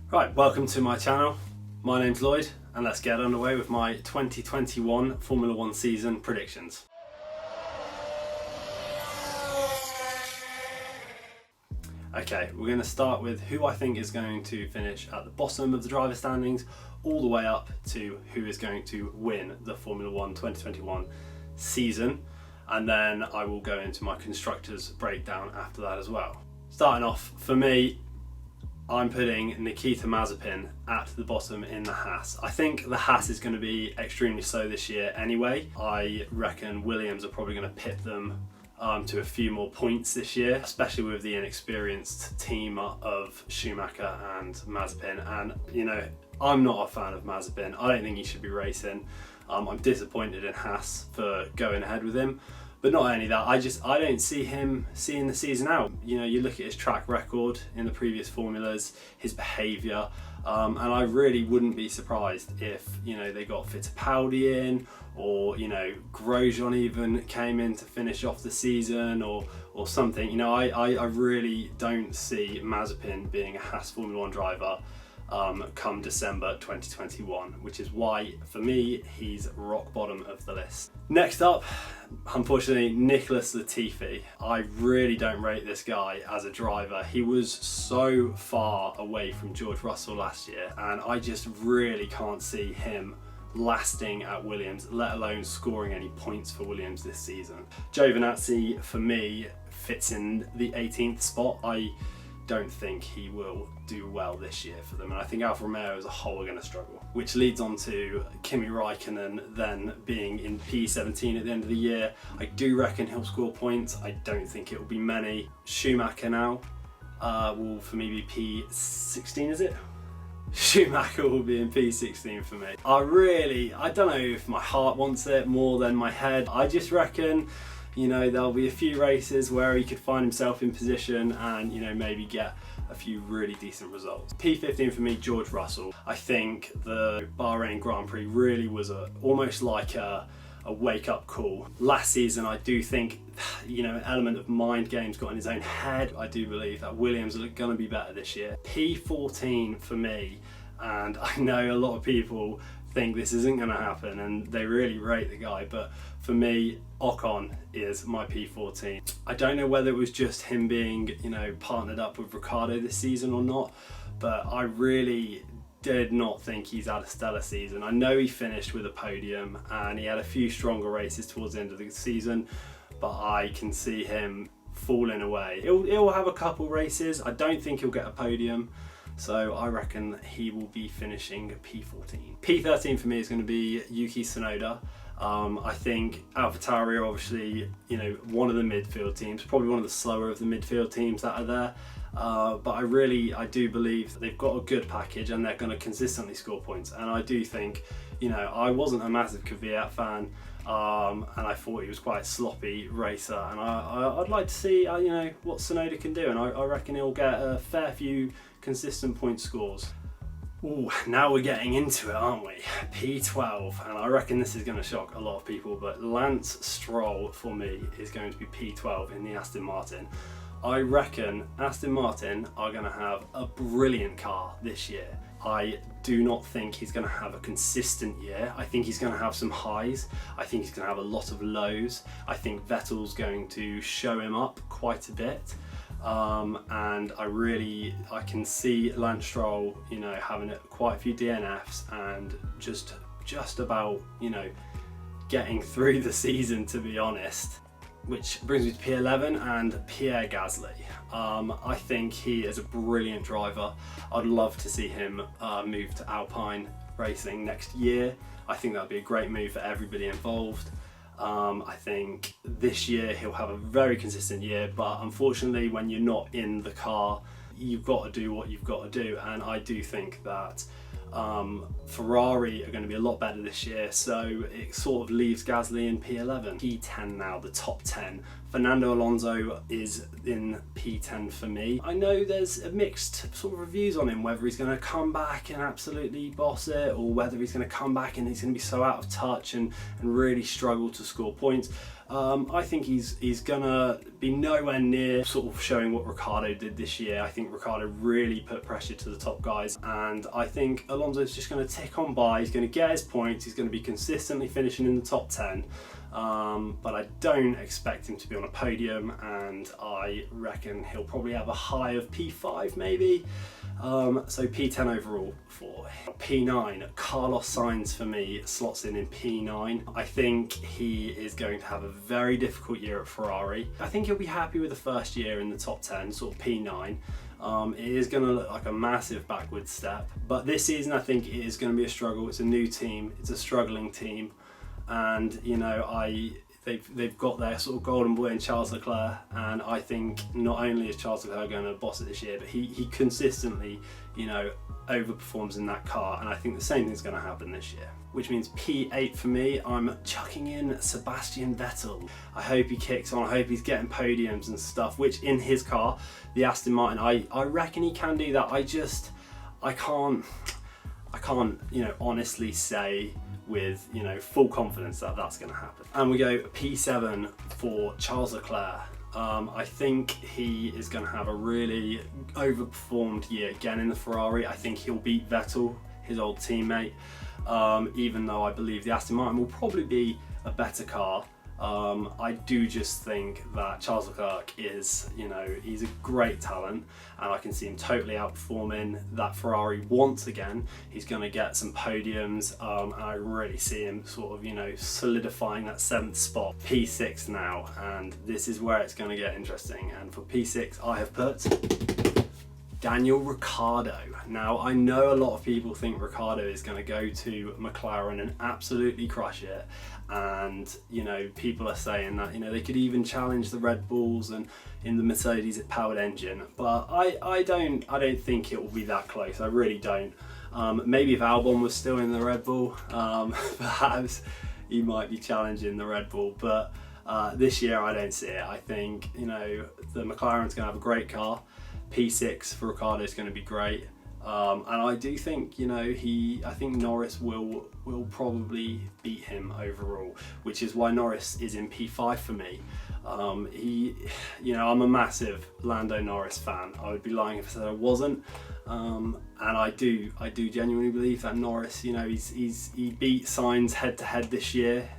Right, welcome to my channel. My name's Lloyd and let's get underway with my 2021 Formula 1 season predictions. Okay, we're going to start with who I think is going to finish at the bottom of the driver standings all the way up to who is going to win the Formula 1 2021 season, and then I will go into my Constructors breakdown after that as well. Starting off, for me, I'm putting Nikita Mazepin at the bottom in the Haas. I think the Haas is going to be extremely slow this year anyway. I reckon Williams are probably going to pit them to a few more points this year, especially with the inexperienced team of Schumacher and Mazepin. And you know, I'm not a fan of Mazepin. I don't think he should be racing. I'm disappointed in Haas for going ahead with him. But not only that, I don't see him seeing the season out. You know, you look at his track record in the previous formulas, his behaviour, and I really wouldn't be surprised if, you know, they got Fittipaldi in, or, you know, Grosjean even came in to finish off the season, or something. You know, I really don't see Mazepin being a Haas Formula 1 driver come December 2021, which is why, for me, he's rock bottom of the list. Next up, unfortunately, Nicholas Latifi. I really don't rate this guy as a driver. He was so far away from George Russell last year, and I just really can't see him lasting at Williams, let alone scoring any points for Williams this season. Giovinazzi, for me, fits in the 18th spot. I don't think he will do well this year for them, and I think Alfa Romeo as a whole are going to struggle, which leads on to Kimi Raikkonen then being in P17 at the end of the year. I do reckon he'll score points. I don't think it will be many. Schumacher now will for me be P16, is it? Schumacher will be in P16 for me. I don't know if my heart wants it more than my head. I just reckon, you know, there'll be a few races where he could find himself in position and, you know, maybe get a few really decent results. P15 for me, George Russell. I think the Bahrain Grand Prix really was almost like a wake-up call. Last season, I do think, you know, an element of mind games got in his own head. I do believe that Williams are going to be better this year. P14 for me, and I know a lot of people think this isn't going to happen and they really rate the guy, but for me, Ocon is my P14. I don't know whether it was just him being, you know, partnered up with Ricciardo this season or not, but I really did not think he's had a stellar season. I know he finished with a podium and he had a few stronger races towards the end of the season, but I can see him falling away. He'll have a couple races. I don't think he'll get a podium, so I reckon he will be finishing P14. P13 for me is going to be Yuki Tsunoda. I think AlphaTauri are obviously, you know, one of the midfield teams, probably one of the slower of the midfield teams that are there. But I do believe that they've got a good package and they're going to consistently score points. And I do think, you know, I wasn't a massive Kvyat fan, and I thought he was quite a sloppy racer. And I'd like to see, you know, what Tsunoda can do. And I reckon he'll get a fair few consistent point scores. Ooh, now we're getting into it, aren't we? P12, and I reckon this is going to shock a lot of people, but Lance Stroll for me is going to be P12 in the Aston Martin. I reckon Aston Martin are going to have a brilliant car this year. I do not think he's going to have a consistent year. I think he's going to have some highs. I think he's going to have a lot of lows. I think Vettel's going to show him up quite a bit. And I can see Lance Stroll, you know, having quite a few DNFs and just about, you know, getting through the season, to be honest. Which brings me to P11 and Pierre Gasly. I think he is a brilliant driver. I'd love to see him move to Alpine Racing next year. I think that would be a great move for everybody involved. I think this year he'll have a very consistent year, but unfortunately when you're not in the car, you've got to do what you've got to do, and I do think that Ferrari are going to be a lot better this year, so it sort of leaves Gasly in P11. P10 now, the top 10. Fernando Alonso is in P10 for me. I know there's a mixed sort of reviews on him, whether he's going to come back and absolutely boss it, or whether he's going to come back and he's going to be so out of touch and really struggle to score points. I think he's gonna be nowhere near sort of showing what Ricciardo did this year. I think Ricciardo really put pressure to the top guys, and I think Alonso's just gonna tick on by. He's gonna get his points, he's gonna be consistently finishing in the top 10, but I don't expect him to be on a podium, and I reckon he'll probably have a high of P5 maybe. So P10 overall for him. P9, Carlos Sainz for me slots in P9. I think he is going to have a very difficult year at Ferrari. I think he'll be happy with the first year in the top 10, sort of P9. It is going to look like a massive backward step, but this season I think it is going to be a struggle. It's a new team, it's a struggling team, and you know, they've got their sort of golden boy in Charles Leclerc, and I think not only is Charles Leclerc going to boss it this year, but he consistently, you know, overperforms in that car, and I think the same thing's going to happen this year. Which means P8 for me, I'm chucking in Sebastian Vettel. I hope he kicks on, I hope he's getting podiums and stuff, which in his car, the Aston Martin, I reckon he can do that. I can't, you know, honestly say with, you know, full confidence that that's going to happen. And we go P7 for Charles Leclerc. I think he is going to have a really overperformed year again in the Ferrari. I think he'll beat Vettel, his old teammate, even though I believe the Aston Martin will probably be a better car. I do just think that Charles Leclerc is, you know, he's a great talent, and I can see him totally outperforming that Ferrari once again. He's going to get some podiums, and I really see him sort of, you know, solidifying that 7th spot. P6 now, and this is where it's going to get interesting, and for P6 I have put Daniel Ricciardo. Now, I know a lot of people think Ricciardo is going to go to McLaren and absolutely crush it, and you know, people are saying that, you know, they could even challenge the Red Bulls and in the Mercedes powered engine, but I don't think it will be that close. I really don't. Maybe if Albon was still in the Red Bull, perhaps he might be challenging the Red Bull, but this year I don't see it. I think, you know, the McLaren's going to have a great car. P6 for Ricciardo is going to be great, and I do think, you know, I think Norris will probably beat him overall, which is why Norris is in P5 for me. You know, I'm a massive Lando Norris fan. I would be lying if I said I wasn't, and I do genuinely believe that Norris, you know, he beat Sainz head to head this year.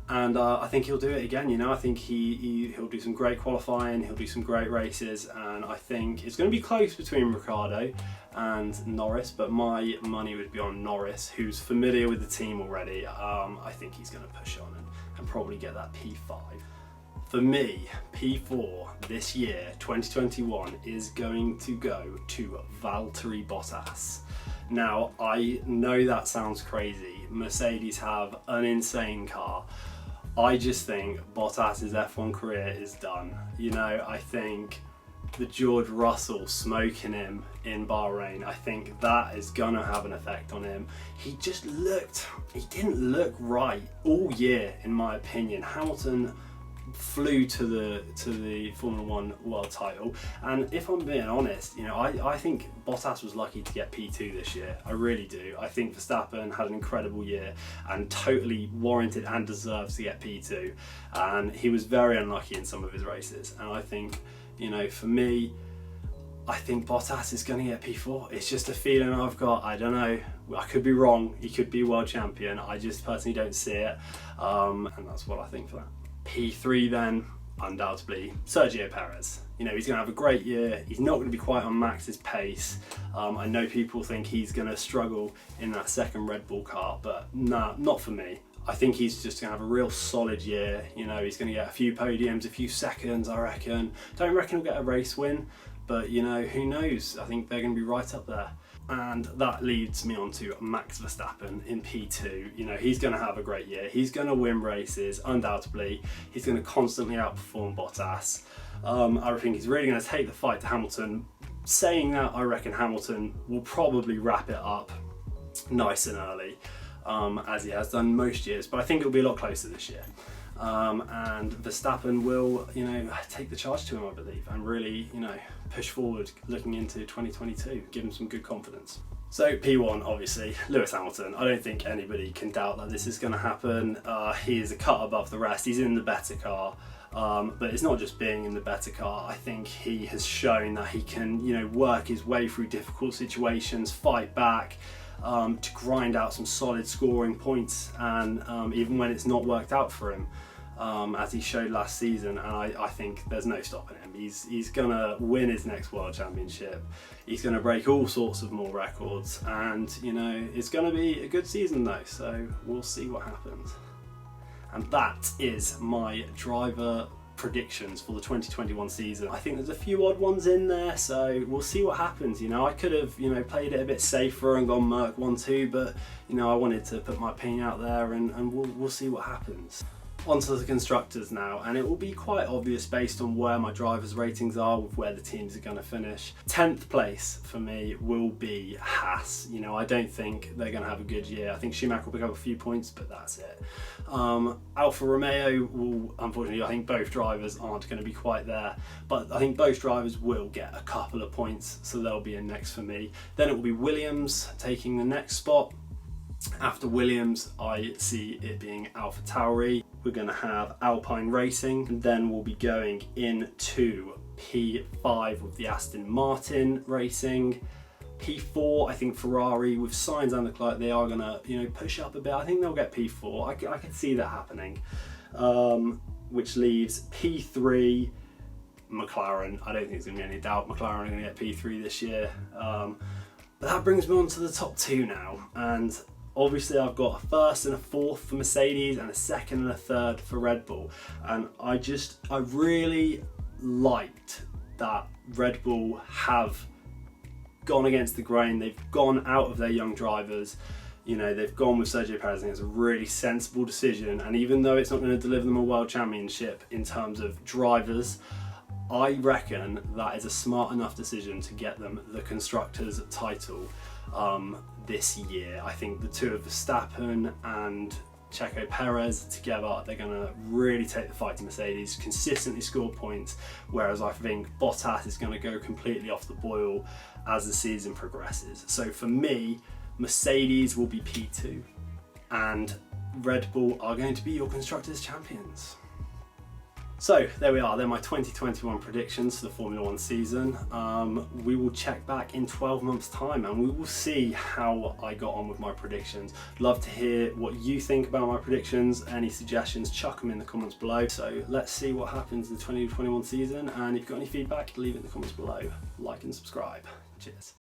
And I think he'll do it again. You know, I think he'll do some great qualifying, he'll do some great races, and I think it's going to be close between Ricciardo and Norris, but my money would be on Norris, who's familiar with the team already. I think he's going to push on and probably get that P5. For me, P4 this year, 2021, is going to go to Valtteri Bottas. Now, I know that sounds crazy. Mercedes have an insane car. I just think Bottas's F1 career is done. You know, I think the George Russell smoking him in Bahrain, I think that is gonna have an effect on him. He didn't look right all year, in my opinion. Hamilton flew to the Formula 1 world title, and if I'm being honest, you know, I think Bottas was lucky to get P2 this year. I really do. I think Verstappen had an incredible year and totally warranted and deserves to get P2, and he was very unlucky in some of his races, and I think, you know, for me, I think Bottas is going to get P4. It's just a feeling I've got. I don't know. I could be wrong. He could be world champion. I just personally don't see it, and that's what I think for that. P3 then, undoubtedly, Sergio Perez. You know, he's going to have a great year. He's not going to be quite on Max's pace. I know people think he's going to struggle in that second Red Bull car, but nah, not for me. I think he's just going to have a real solid year. You know, he's going to get a few podiums, a few seconds, I reckon. Don't reckon he'll get a race win, but you know, who knows? I think they're going to be right up there. And that leads me on to Max Verstappen in P2. You know, he's going to have a great year. He's going to win races, undoubtedly. He's going to constantly outperform Bottas. I think he's really going to take the fight to Hamilton. Saying that, I reckon Hamilton will probably wrap it up nice and early, as he has done most years. But I think it'll be a lot closer this year. And Verstappen will, you know, take the charge to him, I believe, and really, you know, push forward looking into 2022, give him some good confidence. So P1, obviously, Lewis Hamilton. I don't think anybody can doubt that this is going to happen. He is a cut above the rest. He's in the better car. But it's not just being in the better car. I think he has shown that he can, work his way through difficult situations, fight back, to grind out some solid scoring points, and even when it's not worked out for him, as he showed last season. And I think there's no stopping him. He's gonna win his next World Championship. He's gonna break all sorts of more records, and it's gonna be a good season though. So we'll see what happens. And that is my driver predictions for the 2021 season. I think there's a few odd ones in there, so we'll see what happens. I could have played it a bit safer and gone Merc 1-2, but I wanted to put my opinion out there, and we'll see what happens. Onto the constructors now, and it will be quite obvious based on where my drivers' ratings are with where the teams are going to finish. 10th place for me will be Haas. I don't think they're going to have a good year. I think Schumacher will pick up a few points, but that's it. Alfa Romeo will, unfortunately, I think both drivers aren't going to be quite there, but I think both drivers will get a couple of points, so they'll be in next for me. Then it will be Williams taking the next spot. After Williams, I see it being AlphaTauri. We're going to have Alpine Racing, and then we'll be going into P5 with the Aston Martin Racing. P4, I think Ferrari with Sainz and Leclerc, they are going to push up a bit. I think they'll get P4. I can see that happening. Which leaves P3, McLaren. I don't think there's going to be any doubt McLaren are going to get P3 this year. But that brings me on to the top two now, and obviously I've got a first and a fourth for Mercedes and a second and a third for Red Bull. And I really liked that Red Bull have gone against the grain. They've gone out of their young drivers. They've gone with Sergio Perez, and it's a really sensible decision. And even though it's not going to deliver them a world championship in terms of drivers, I reckon that is a smart enough decision to get them the Constructors title this year. I think the two of Verstappen and Checo Perez together, they're going to really take the fight to Mercedes, consistently score points, whereas I think Bottas is going to go completely off the boil as the season progresses. So for me, Mercedes will be P2 and Red Bull are going to be your Constructors champions. So there we are, they're my 2021 predictions for the Formula 1 season. We will check back in 12 months time and we will see how I got on with my predictions. Love to hear what you think about my predictions. Any suggestions, chuck them in the comments below. So let's see what happens in the 2021 season, and if you've got any feedback, leave it in the comments below. Like and subscribe. Cheers.